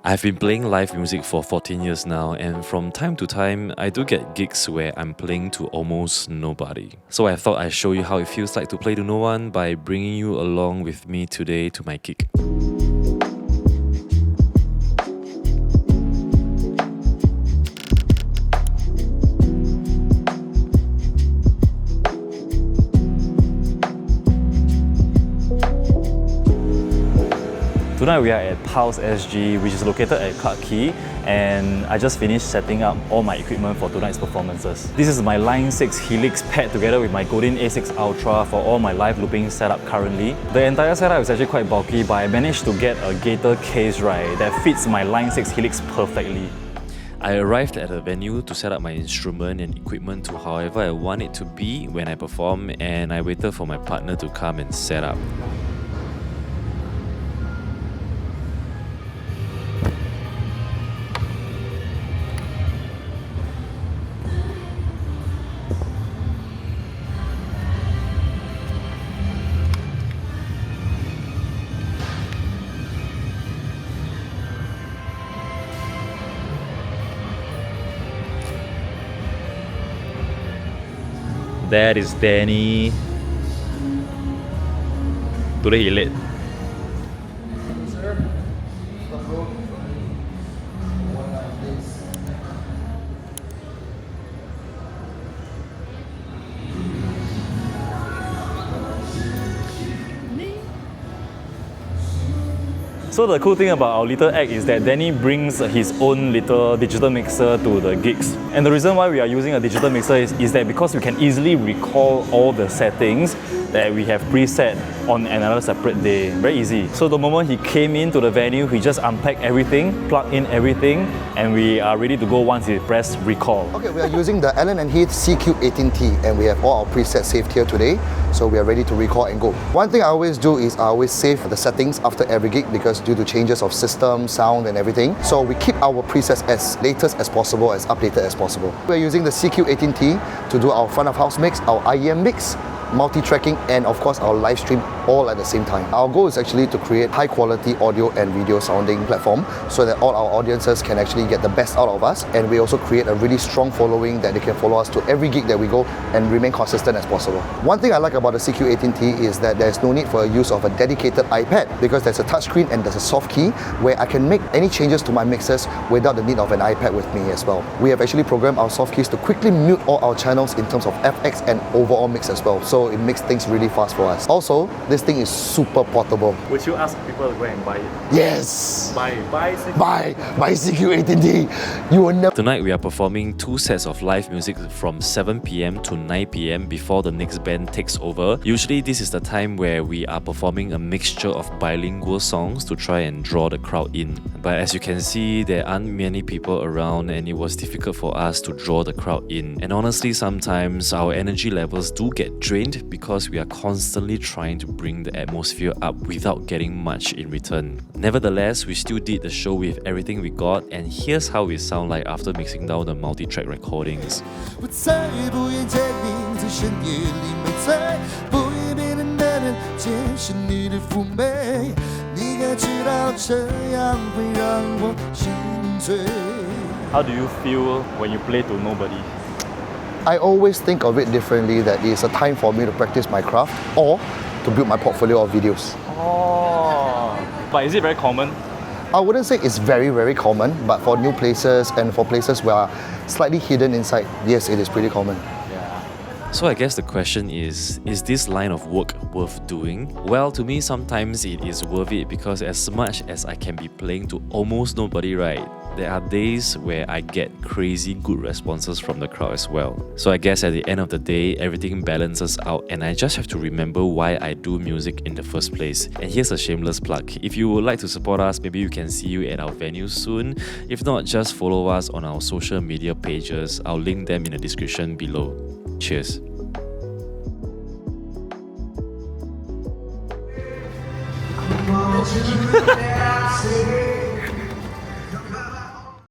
I've been playing live music for 14 years now, and from time to time, I do get gigs where I'm playing to almost nobody. So I thought I'd show you how it feels like to play to no one by bringing you along with me today to my gig. Tonight we are at Pulse SG, which is located at Clarke Quay, and I just finished setting up all my equipment for tonight's performances. This is my Line 6 Helix paired together with my Godin A6 Ultra for all my live looping setup currently. The entire setup is actually quite bulky, but I managed to get a gator case that fits my Line 6 Helix perfectly. I arrived at a venue to set up my instrument and equipment to however I want it to be when I perform, and I waited for my partner to come and set up. That is Danny. Today he late. Sir, stop road. So the cool thing about our little act is that Danny brings his own little digital mixer to the gigs. And the reason why we are using a digital mixer is that because we can easily recall all the settings that we have preset on another separate day. Very easy. So the moment he came into the venue, he just unpacked everything, plugged in everything, and we are ready to go once he pressed recall. Okay, we are using the Allen & Heath CQ18T, and we have all our presets saved here today, so we are ready to record and go. One thing I always do is I always save the settings after every gig because due to changes of system, sound and everything, so we keep our presets as latest as possible, as updated as possible. We are using the CQ18T to do our front of house mix, our IEM mix, multi-tracking, and of course our live stream all at the same time. Our goal is actually to create high quality audio and video sounding platform so that all our audiences can actually get the best out of us, and we also create a really strong following that they can follow us to every gig that we go and remain consistent as possible. One thing I like about the CQ18T is that there's no need for a use of a dedicated iPad because there's a touchscreen and there's a soft key where I can make any changes to my mixes without the need of an iPad with me as well. We have actually programmed our soft keys to quickly mute all our channels in terms of FX and overall mix as well. So it makes things really fast for us. Also, this thing is super portable. Would you ask people to go and buy it? Yes! Buy CQ18T! You will never... Tonight we are performing 2 sets of live music from 7 PM to 9 PM before the next band takes over. Usually this is the time where we are performing a mixture of bilingual songs to try and draw the crowd in. But as you can see, there aren't many people around and it was difficult for us to draw the crowd in. And honestly, sometimes our energy levels do get drained because we are constantly trying to bring the atmosphere up without getting much in return. Nevertheless, we still did the show with everything we got, and here's how we sound like after mixing down the multi-track recordings. How do you feel when you play to nobody? I always think of it differently, that it's a time for me to practice my craft or to build my portfolio of videos. Oh, but is it very common? I wouldn't say it's very, very common, but for new places and for places where are slightly hidden inside, yes, it is pretty common. So I guess the question is this line of work worth doing? Well, to me, sometimes it is worth it because as much as I can be playing to almost nobody, right, there are days where I get crazy good responses from the crowd as well. So I guess at the end of the day, everything balances out and I just have to remember why I do music in the first place. And here's a shameless plug. If you would like to support us, maybe we can see you at our venue soon. If not, just follow us on our social media pages. I'll link them in the description below. Cheers.